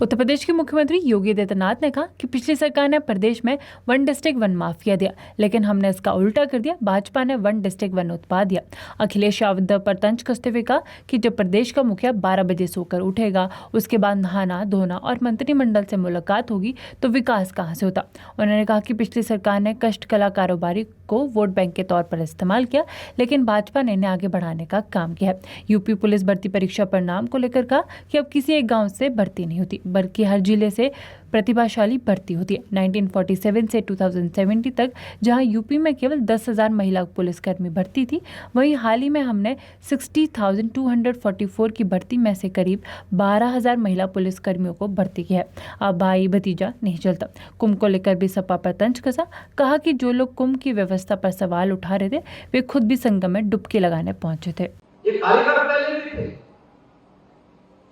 उत्तर प्रदेश के मुख्यमंत्री योगी आदित्यनाथ ने कहा कि पिछली सरकार ने प्रदेश में वन डिस्ट्रिक्ट वन माफिया दिया, लेकिन हमने इसका उल्टा कर दिया। भाजपा ने वन डिस्ट्रिक्ट वन उत्पाद दिया। अखिलेश यादव पर तंज कसते हुए कहा कि जब प्रदेश का मुखिया 12 बजे सोकर उठेगा, उसके बाद नहाना धोना और मंत्रिमंडल से मुलाकात होगी तो विकास कहां से होता। उन्होंने कहा कि पिछली सरकार ने कष्ट कला कारोबारी को वोट बैंक के तौर पर इस्तेमाल किया, लेकिन भाजपा ने इन्हें आगे बढ़ाने का काम किया है। यूपी पुलिस भर्ती परीक्षा परिणाम को लेकर कहा कि अब किसी एक गांव से भर्ती नहीं होती, बल्कि हर जिले से प्रतिभाशाली भर्ती होती है। 1947 से 2070 तक जहां यूपी में केवल 10,000 महिला पुलिसकर्मी भर्ती थी, वहीं हाल ही में हमने 60,244 की भर्ती में से करीब 12,000 महिला पुलिसकर्मियों को भर्ती किया है। अब भाई भतीजा नहीं चलता। कुंभ को लेकर भी सपा पर तंज कसा। कहा कि जो लोग कुंभ की व्यवस्था पर सवाल उठा रहे थे, वे खुद भी संगम में डुबकी लगाने पहुंचे थे। ये कारीगर पहले भी थे,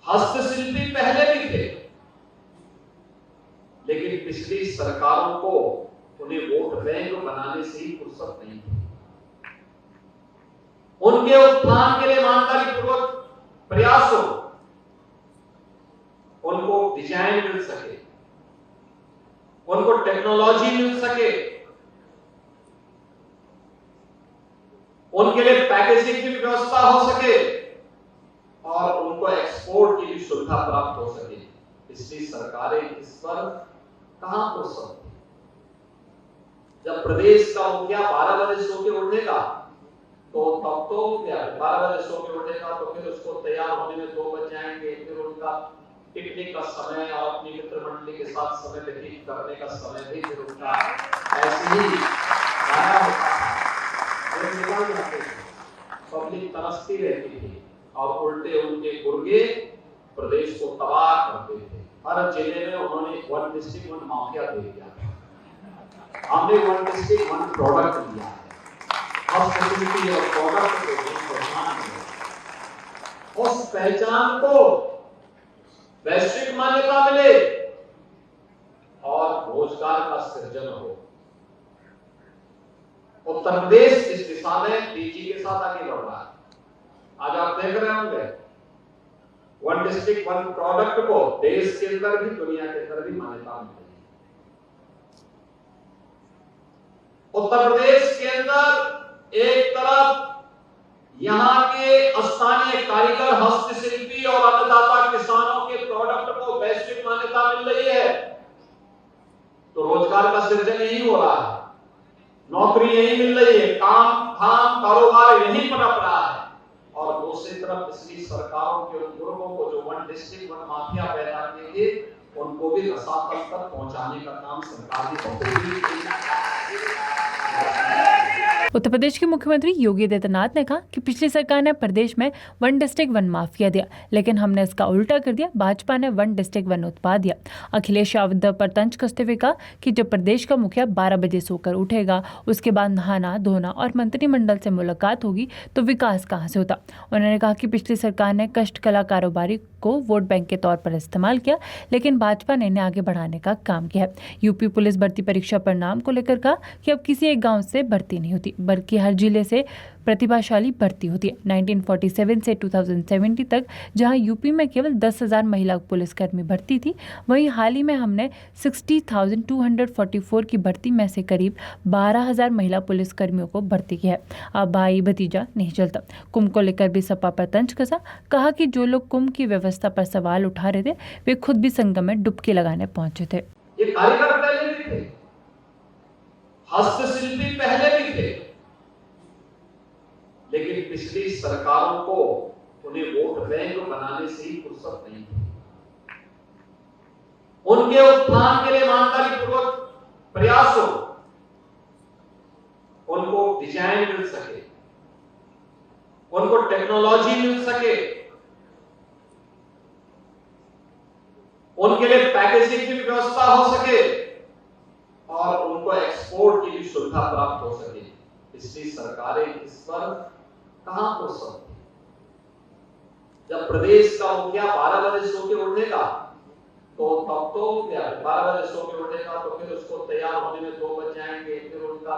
हस्तशिल्पी पहले भी थे, लेकिन पिछली सरकारों को उन्हें वोट बैंक बनाने से ही फुर्सत नहीं थी। उनके उत्थान के लिए ईमानदारी पूर्वक प्रयास हो, उनको डिजाइन मिल सके, उनको टेक्नोलॉजी मिल सके, उनके लिए पैकेजिंग की व्यवस्था हो सके और उनको एक्सपोर्ट की भी सुविधा प्राप्त हो सके। पिछली सरकारें इस पर कहां फुर्सत थी। जब प्रदेश का मुखिया 12 बजे सो के उठेगा तो तब तो 12 बजे सो के उठेगा तो फिर उसको तैयार होने में 2 बज जाएंगे, फिर उनका पिकनिक का समय और अपनी मित्र मंडली के साथ समय व्यतीत करने का समय भी फिर उनका ऐसे ही गाया होता था। पब्लिक तरसती रहती थी और उल्टे उनके गुर्गे प्रदेश को तबाह करते थे। हर जिले में उन्होंने वन डिस्ट्रिक्ट वन माफिया दे दिया। हमने वन डिस्ट्रिक्ट वन प्रोडक्ट दिया है और फैसिलिटी और प्रोडक्ट को पहचान मिले, उस पहचान को वैश्विक मान्यता मिले और रोजगार का सृजन हो। उत्तर प्रदेश इस दिशा में तेजी के साथ आगे बढ़ रहा है। आज आप देख रहे होंगे वन डिस्ट्रिक्ट वन प्रोडक्ट को देश के अंदर भी दुनिया के अंदर भी मान्यता मिल रही है। उत्तर प्रदेश के अंदर एक तरफ यहां के स्थानीय कारीगर, हस्तशिल्पी और अन्नदाता किसानों के प्रोडक्ट को वैश्विक मान्यता मिल रही है, तो रोजगार का सृजन यही हो रहा है, नौकरी यही मिल रही है, काम धाम कारोबार यही पनप रहा है। और दूसरी तरफ पिछली सरकारों के उन गुर्गों को जो वन डिस्ट्रिक्ट वन माफिया पैदा किए थे, उनको भी रसातल तक पहुंचाने का काम सरकार ने उत्तर प्रदेश के मुख्यमंत्री योगी आदित्यनाथ ने कहा कि पिछली सरकार ने प्रदेश में वन डिस्ट्रिक्ट वन माफिया दिया, लेकिन हमने इसका उल्टा कर दिया। भाजपा ने वन डिस्ट्रिक्ट वन उत्पाद दिया। अखिलेश यादव पर तंज कसते हुए कहा कि जब प्रदेश का मुखिया 12 बजे सोकर उठेगा, उसके बाद नहाना धोना और मंत्रिमंडल से मुलाकात होगी तो विकास कहां से होता। उन्होंने कहा कि पिछली सरकार ने कष्ट कला कारोबारी को वोट बैंक के तौर पर इस्तेमाल किया, लेकिन भाजपा ने इन्हें आगे बढ़ाने का काम किया है। यूपी पुलिस भर्ती परीक्षा परिणाम को लेकर कहा कि अब किसी एक गांव से भर्ती नहीं होती, बल्कि हर जिले से प्रतिभाशाली भर्ती होती है। 1947 से 2070 तक जहां यूपी में केवल 10,000 महिला पुलिसकर्मी भर्ती थी, वहीं हाल ही में हमने 60,244 की भर्ती में से करीब 12,000 महिला पुलिसकर्मियों को भर्ती किया है। अब भाई भतीजा नहीं चलता। कुंभ को लेकर भी सपा पर तंज कसा। कहा कि जो लोग कुंभ की व्यवस्था पर सवाल उठा रहे थे, वे खुद भी संगम में डुबकी लगाने पहुंचे थे। ये कारीगर पहले भी थे, हस्तशिल्पी पहले भी थे, लेकिन पिछली सरकारों को उन्हें वोट बैंक बनाने से ही फुर्सत नहीं थी। उनके उत्थान के लिए ईमानदारी पूर्वक प्रयास हो, उनको डिजाइन मिल सके, उनको टेक्नोलॉजी मिल सके, उनके लिए पैकेजिंग की व्यवस्था हो सके और उनको एक्सपोर्ट की भी सुविधा प्राप्त हो सके। पिछली सरकारें इस पर कहां फुर्सत थी। जब प्रदेश का मुखिया 12 बजे सो के उठेगा तो तब तो 12 बजे सो के उठेगा तो फिर उसको तैयार होने में 2 बज जाएंगे, फिर उनका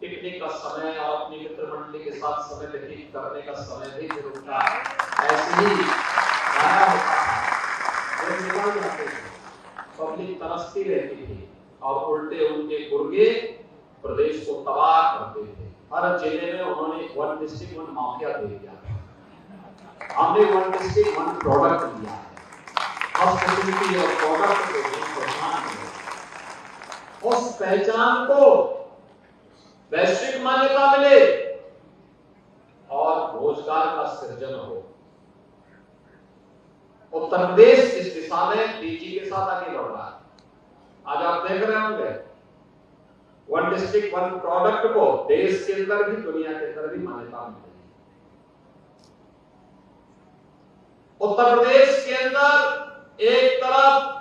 पिकनिक का समय और अपनी मित्र मंडली के साथ समय व्यतीत करने का समय भी फिर उनका ऐसे ही गाया होता था। तरसती रहती थी और उल्टे उनके गुर्गे प्रदेश को तबाह करते थे। हर जिले में उन्होंने वन डिस्ट्रिक्ट वन माफिया दे दिया। हमने वन डिस्ट्रिक्ट वन प्रोडक्ट दिया है। हॉस्पिटलिटी और प्रोडक्ट को पहचान है। उस पहचान को वैश्विक मान्यता मिले और रोजगार का सृजन हो। उत्तर प्रदेश इस दिशा में तेजी के साथ आगे बढ़ रहा है। आज आप देख रहे होंगे वन डिस्ट्रिक्ट वन प्रोडक्ट को देश के अंदर भी दुनिया के अंदर भी मान्यता मिल रही है। उत्तर प्रदेश के अंदर एक तरफ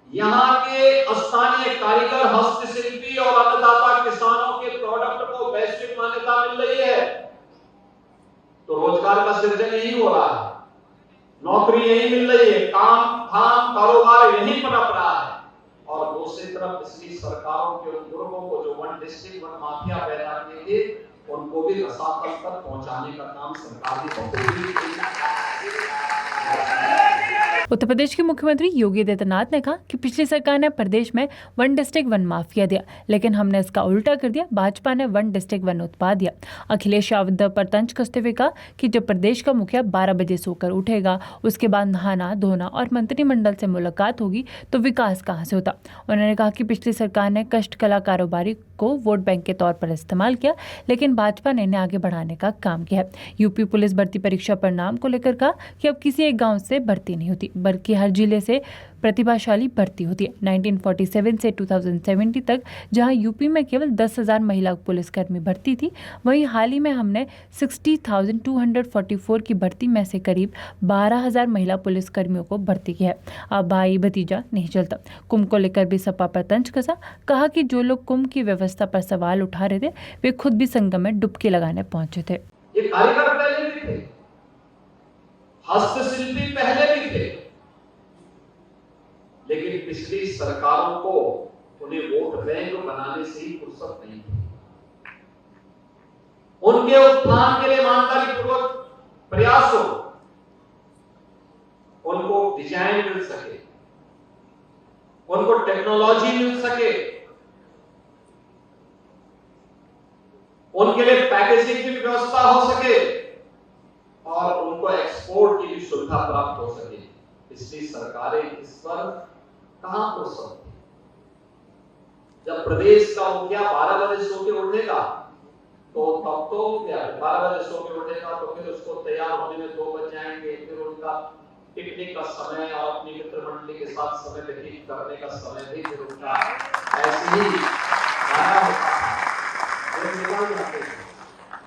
यहाँ के स्थानीय कारीगर, हस्तशिल्पी और अन्नदाता किसानों के प्रोडक्ट को वैश्विक मान्यता मिल रही है, तो रोजगार का सृजन यही हो रहा है, नौकरी यही मिल रही है, काम धाम कारोबार यही पनप रहा है। और दूसरी तरफ पिछली सरकारों के उन गुर्गों को जो वन डिस्ट्रिक्ट वन माफिया पैदा किए थे, उनको भी रसातल तक पहुंचाने का काम सरकार की बखूबी की। उत्तर प्रदेश के मुख्यमंत्री योगी आदित्यनाथ ने कहा कि पिछली सरकार ने प्रदेश में वन डिस्ट्रिक्ट वन माफिया दिया, लेकिन हमने इसका उल्टा कर दिया। भाजपा ने वन डिस्ट्रिक्ट वन उत्पाद दिया। अखिलेश यादव पर तंज कसते हुए कहा कि जब प्रदेश का मुखिया 12 बजे सोकर उठेगा, उसके बाद नहाना धोना और मंत्रिमंडल से मुलाकात होगी, तो विकास कहां से होता। उन्होंने कहा कि पिछली सरकार ने कष्टकला कारोबारी को वोट बैंक के तौर पर इस्तेमाल किया, लेकिन भाजपा ने इन्हें आगे बढ़ाने का काम किया है। यूपी पुलिस भर्ती परीक्षा परिणाम को लेकर कहा कि अब किसी एक गांव से भर्ती नहीं होती, बल्कि हर जिले से प्रतिभाशाली भर्ती होती है। 1947 से 2070 तक जहां यूपी में केवल 10,000 महिला पुलिसकर्मी भर्ती थी, वहीं हाल ही में हमने 60,244 की भर्ती में से करीब 12,000 महिला पुलिसकर्मियों को भर्ती किया है। अब भाई भतीजा नहीं चलता। कुंभ को लेकर भी सपा पर तंज कसा। कहा कि जो लोग कुंभ की व्यवस्था पर सवाल उठा रहे थे, वे खुद भी संगम में डुबकी लगाने पहुंचे थे। ये कारीगर पहले भी थे, हस्तशिल्पी पहले भी थे, लेकिन पिछली सरकारों को उन्हें वोट बैंक बनाने से ही फुर्सत नहीं थी। उनके उत्थान के लिए ईमानदारी पूर्वक प्रयास हो, उनको डिजाइन मिल सके, उनको टेक्नोलॉजी मिल सके, उनके लिए पैकेजिंग की व्यवस्था हो सके और उनको एक्सपोर्ट की भी सुविधा प्राप्त हो सके। पिछली सरकारें इस पर कहां फुर्सत थी। जब प्रदेश का मुखिया 12 बजे सो के उठेगा, तो तब तो क्या 12 बजे सो के उठेगा तो फिर उसको तैयार होने में 2 बज जाएंगे, फिर उनका पिकनिक का समय और अपनी मित्र मंडली के साथ समय व्यतीत करने का समय भी फिर उनका ऐसे ही गाया होता है। निकल जाते थे,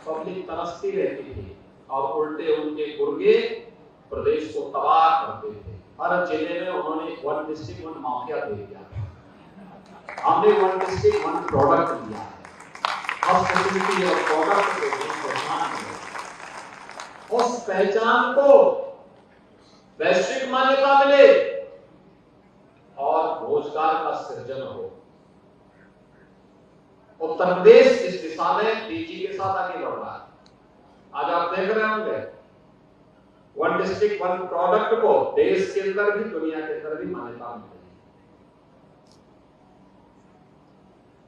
पब्लिक तरसती रहती थी और उल्टे उनके गुर्गे प्रदेश को तबाह करते थे। हर जिले में उन्होंने वन डिस्ट्रिक्ट वन माफिया दे दिया। हमने वन डिस्ट्रिक्ट वन प्रोडक्ट दिया है। हॉस्पिटलिटी और प्रोडक्ट को पहचान है। उस पहचान को वैश्विक मान्यता मिले और रोजगार का सृजन हो। उत्तर प्रदेश इस दिशा में तेजी के साथ आगे बढ़ रहा है। आज आप देख रहे होंगे वन डिस्ट्रिक्ट वन प्रोडक्ट को देश के अंदर भी दुनिया के अंदर भी मान्यता मिल रही है।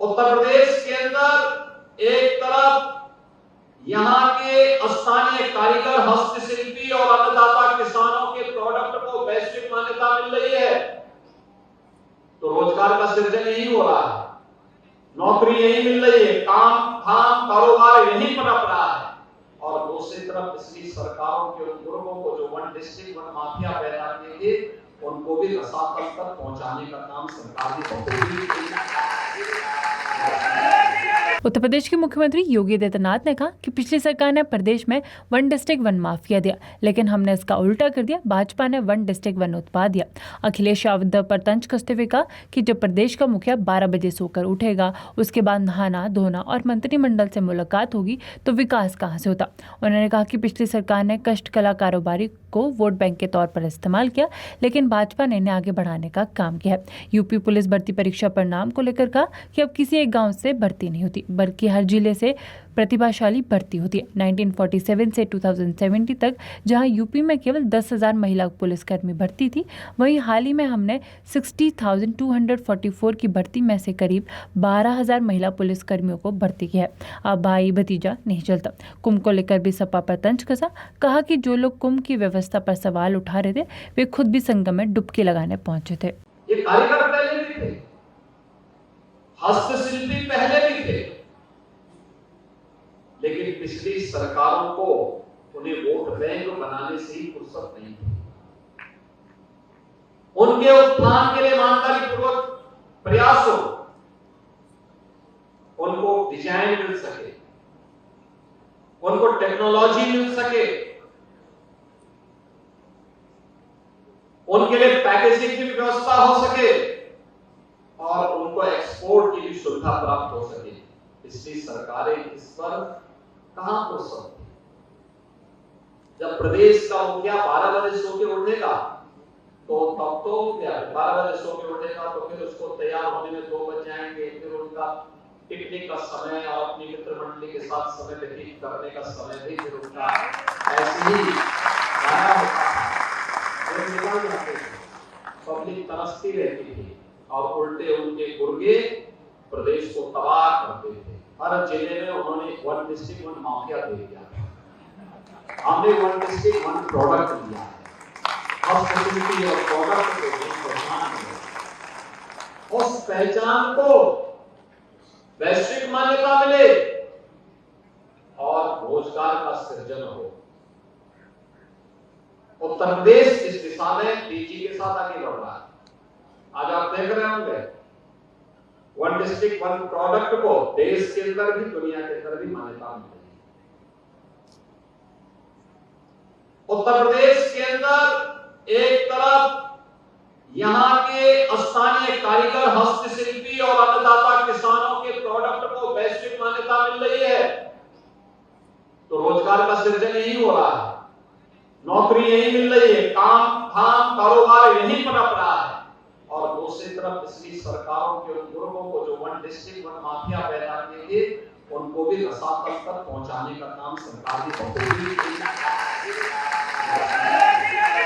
उत्तर प्रदेश के अंदर एक तरफ यहाँ के स्थानीय कारीगर, हस्तशिल्पी और अन्नदाता किसानों के प्रोडक्ट को वैश्विक मान्यता मिल रही है, तो रोजगार का सृजन यही हो रहा है, नौकरी यही मिल रही है, काम धाम कारोबार यही पनप रहा है। और दूसरी तरफ पिछली सरकारों के उन गुर्गों को जो वन डिस्ट्रिक्ट वन माफिया पैदा किए थे, उनको भी रसातल तक पहुंचाने का काम सरकार की बखूबी की। उत्तर प्रदेश के मुख्यमंत्री योगी आदित्यनाथ ने कहा कि पिछली सरकार ने प्रदेश में वन डिस्ट्रिक्ट वन माफिया दिया, लेकिन हमने इसका उल्टा कर दिया। भाजपा ने वन डिस्ट्रिक्ट वन उत्पाद दिया। अखिलेश यादव पर तंज कसते हुए कहा कि जब प्रदेश का मुखिया 12 बजे सोकर उठेगा, उसके बाद नहाना धोना और मंत्रिमंडल से मुलाकात होगी, तो विकास कहां से होता। उन्होंने कहा कि पिछली सरकार ने कष्टकला कारोबारी को वोट बैंक के तौर पर इस्तेमाल किया, लेकिन भाजपा ने इन्हें आगे बढ़ाने का काम किया है। यूपी पुलिस भर्ती परीक्षा परिणाम को लेकर कहा कि अब किसी एक गांव से भर्ती नहीं होती, बल्कि हर जिले से प्रतिभाशाली भर्ती होती है। 1947 से 2070 तक जहां यूपी में केवल 10,000 महिला पुलिसकर्मी भर्ती थी, वहीं हाल ही में हमने 60,244 की भर्ती में से करीब 12,000 महिला पुलिसकर्मियों को भर्ती किया है। अब भाई भतीजा नहीं चलता। कुंभ को लेकर भी सपा पर तंज कसा। कहा कि जो लोग कुंभ की व्यवस्था पर सवाल उठा रहे थे वे खुद भी संगम में डुबकी लगाने पहुंचे थे। ये कारीगर पहले भी थे, हस्तशिल्पी पहले भी थे, लेकिन पिछली सरकारों को उन्हें वोट बैंक बनाने से ही फुर्सत नहीं थी। उनके उत्थान के लिए ईमानदारी पूर्वक प्रयास हो, उनको डिजाइन मिल सके, उनको टेक्नोलॉजी मिल सके, उनके लिए पैकेजिंग की व्यवस्था हो सके और उनको एक्सपोर्ट की भी सुविधा प्राप्त हो सके। पिछली सरकारें इस पर कहां फुर्सत थी। जब प्रदेश का मुखिया 12 बजे सो के उठेगा तो तब तो क्या 12 बजे सो के उठेगा तो फिर उसको तैयार होने में 2 बज जाएंगे, फिर उनका पिकनिक का समय और अपनी मित्र मंडली के साथ समय व्यतीत करने का समय भी फिर उनका ऐसे ही गाया होता था। निकल जाते थे, पब्लिक तरसती रहती थी और उल्टे उनके गुर्गे प्रदेश को तबाह करते थे। हर जिले में उन्होंने 1 डिस्ट्रिक्ट 1 माफिया दे दिया। हमने 1 डिस्ट्रिक्ट 1 प्रोडक्ट दिया है, हस्तशिल्पी और प्रोडक्ट को पहचान मिले, उस पहचान को वैश्विक मान्यता मिले और रोजगार का सृजन हो। उत्तर प्रदेश इस दिशा में तेजी के साथ आगे बढ़ रहा है। आज आप देख रहे होंगे 1 डिस्ट्रिक्ट 1 प्रोडक्ट को देश के अंदर भी दुनिया के अंदर भी मान्यता मिल रही है। उत्तर प्रदेश के अंदर एक तरफ यहाँ के स्थानीय कारीगर, हस्तशिल्पी और अन्नदाता किसानों के प्रोडक्ट को वैश्विक मान्यता मिल रही है, तो रोजगार का सृजन यही हो रहा है, नौकरी यही मिल रही है, काम धाम कारोबार यही पनप रहा है। और दूसरी तरफ पिछली सरकारों के उन गुर्गों को जो 1 डिस्ट्रिक्ट 1 माफिया पैदा किए थे, उनको भी रसातल तक पहुंचाने का काम सरकार ने बखूबी किया।